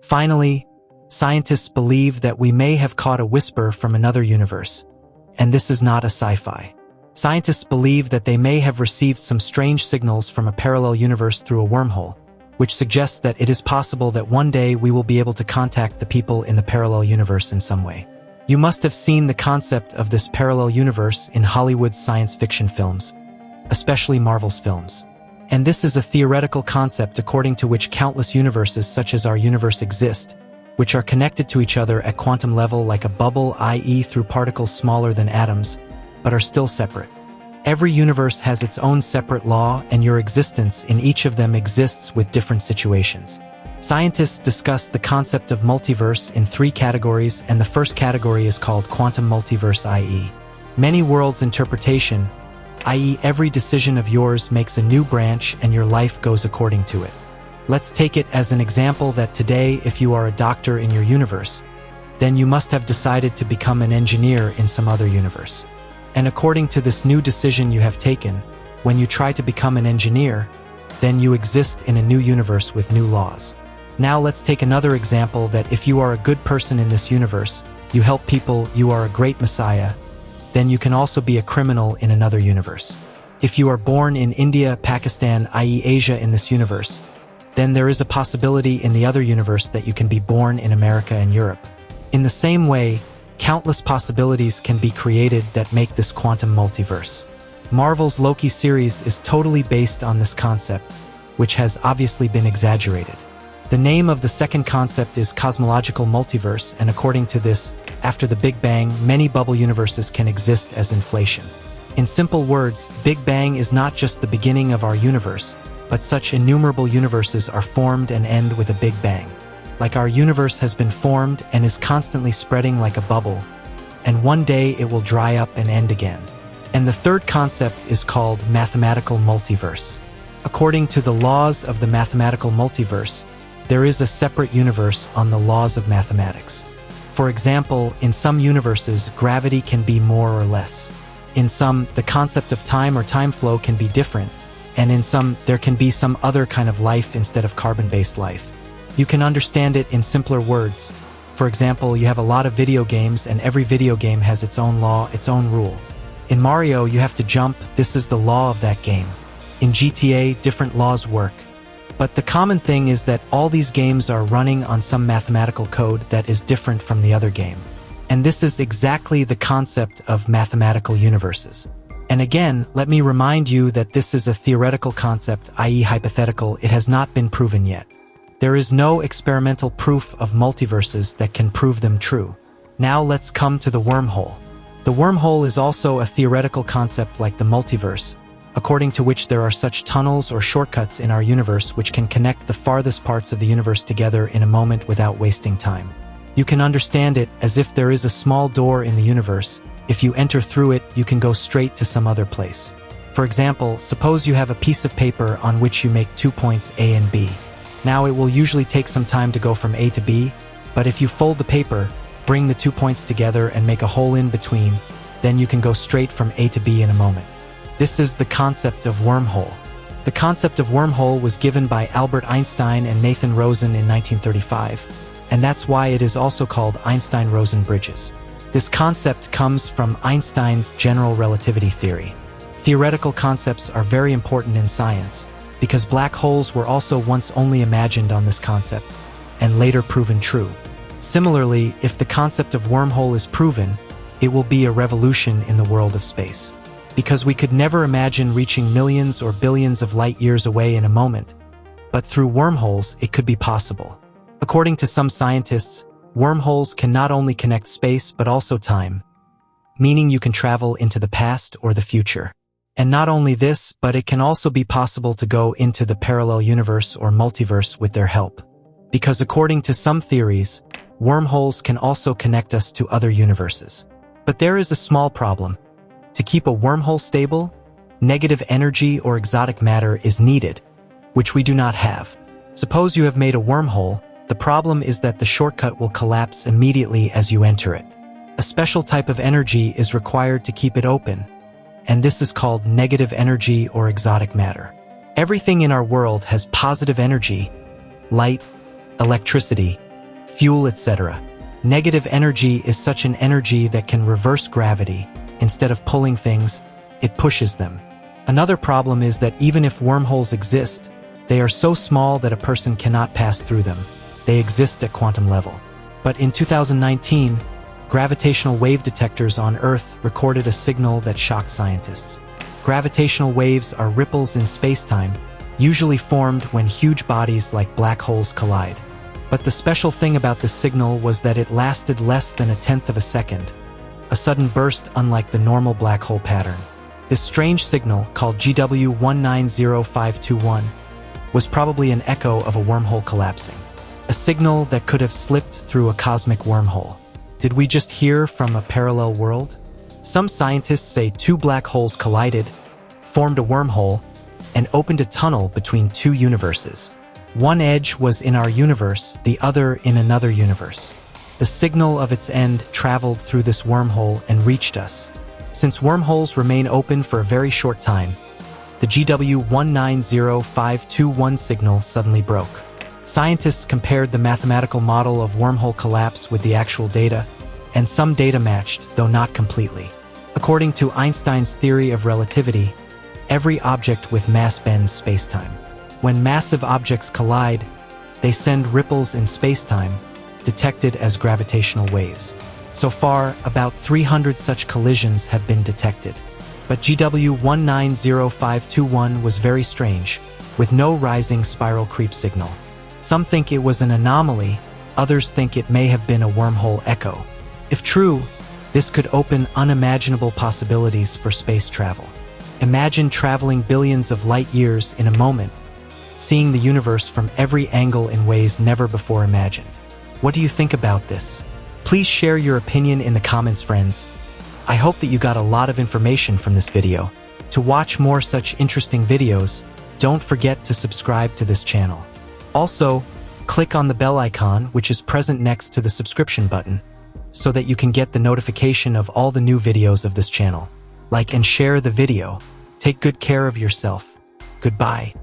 Finally, scientists believe that we may have caught a whisper from another universe, and this is not a sci-fi. Scientists believe that they may have received some strange signals from a parallel universe through a wormhole, which suggests that it is possible that one day we will be able to contact the people in the parallel universe in some way. You must have seen the concept of this parallel universe in Hollywood's science fiction films, especially Marvel's films. And this is a theoretical concept according to which countless universes such as our universe exist, which are connected to each other at quantum level like a bubble, i.e. through particles smaller than atoms, but are still separate. Every universe has its own separate law, and your existence in each of them exists with different situations. Scientists discuss the concept of multiverse in 3 categories, and the first category is called quantum multiverse, i.e. many worlds interpretation, i.e. every decision of yours makes a new branch and your life goes according to it. Let's take it as an example that today, if you are a doctor in your universe, then you must have decided to become an engineer in some other universe. And according to this new decision you have taken, when you try to become an engineer, then you exist in a new universe with new laws. Now let's take another example that if you are a good person in this universe, you help people, you are a great messiah, then you can also be a criminal in another universe. If you are born in India, Pakistan, i.e. Asia in this universe, then there is a possibility in the other universe that you can be born in America and Europe. In the same way, countless possibilities can be created that make this quantum multiverse. Marvel's Loki series is totally based on this concept, which has obviously been exaggerated. The name of the second concept is cosmological multiverse, and according to this, after the Big Bang, many bubble universes can exist as inflation. In simple words, Big Bang is not just the beginning of our universe, but such innumerable universes are formed and end with a Big Bang. Like our universe has been formed and is constantly spreading like a bubble, and one day it will dry up and end again. And the third concept is called mathematical multiverse. According to the laws of the mathematical multiverse, there is a separate universe on the laws of mathematics. For example, in some universes, gravity can be more or less. In some, the concept of time or time flow can be different, and in some, there can be some other kind of life instead of carbon-based life. You can understand it in simpler words. For example, you have a lot of video games, and every video game has its own law, its own rule. In Mario, you have to jump, this is the law of that game. In GTA, different laws work. But the common thing is that all these games are running on some mathematical code that is different from the other game. And this is exactly the concept of mathematical universes. And again, let me remind you that this is a theoretical concept, i.e. hypothetical. It has not been proven yet. There is no experimental proof of multiverses that can prove them true. Now let's come to the wormhole. The wormhole is also a theoretical concept like the multiverse, according to which there are such tunnels or shortcuts in our universe which can connect the farthest parts of the universe together in a moment without wasting time. You can understand it as if there is a small door in the universe. If you enter through it, you can go straight to some other place. For example, suppose you have a piece of paper on which you make 2 points A and B. Now it will usually take some time to go from A to B, but if you fold the paper, bring the 2 points together and make a hole in between, then you can go straight from A to B in a moment. This is the concept of wormhole. The concept of wormhole was given by Albert Einstein and Nathan Rosen in 1935, and that's why it is also called Einstein Rosen bridges. This concept comes from Einstein's general relativity theory. Theoretical concepts are very important in science, because black holes were also once only imagined on this concept, and later proven true. Similarly, if the concept of wormhole is proven, it will be a revolution in the world of space. Because we could never imagine reaching millions or billions of light years away in a moment, but through wormholes it could be possible. According to some scientists, wormholes can not only connect space but also time, meaning you can travel into the past or the future. And not only this, but it can also be possible to go into the parallel universe or multiverse with their help. Because according to some theories, wormholes can also connect us to other universes. But there is a small problem. To keep a wormhole stable, negative energy or exotic matter is needed, which we do not have. Suppose you have made a wormhole, the problem is that the shortcut will collapse immediately as you enter it. A special type of energy is required to keep it open, and this is called negative energy or exotic matter. Everything in our world has positive energy, light, electricity, fuel, etc. Negative energy is such an energy that can reverse gravity. Instead of pulling things, it pushes them. Another problem is that even if wormholes exist, they are so small that a person cannot pass through them. They exist at quantum level. But in 2019, gravitational wave detectors on Earth recorded a signal that shocked scientists. Gravitational waves are ripples in space-time, usually formed when huge bodies like black holes collide. But the special thing about this signal was that it lasted less than a tenth of a second, a sudden burst unlike the normal black hole pattern. This strange signal, called GW190521, was probably an echo of a wormhole collapsing, a signal that could have slipped through a cosmic wormhole. Did we just hear from a parallel world? Some scientists say two black holes collided, formed a wormhole, and opened a tunnel between two universes. One edge was in our universe, the other in another universe. The signal of its end traveled through this wormhole and reached us. Since wormholes remain open for a very short time, the GW190521 signal suddenly broke. Scientists compared the mathematical model of wormhole collapse with the actual data, and some data matched, though not completely. According to Einstein's theory of relativity, every object with mass bends spacetime. When massive objects collide, they send ripples in spacetime, detected as gravitational waves. So far, about 300 such collisions have been detected. But GW190521 was very strange, with no rising spiral creep signal. Some think it was an anomaly, others think it may have been a wormhole echo. If true, this could open unimaginable possibilities for space travel. Imagine traveling billions of light years in a moment, seeing the universe from every angle in ways never before imagined. What do you think about this? Please share your opinion in the comments, friends. I hope that you got a lot of information from this video. To watch more such interesting videos, don't forget to subscribe to this channel. Also, click on the bell icon, which is present next to the subscription button, so that you can get the notification of all the new videos of this channel. Like and share the video. Take good care of yourself. Goodbye.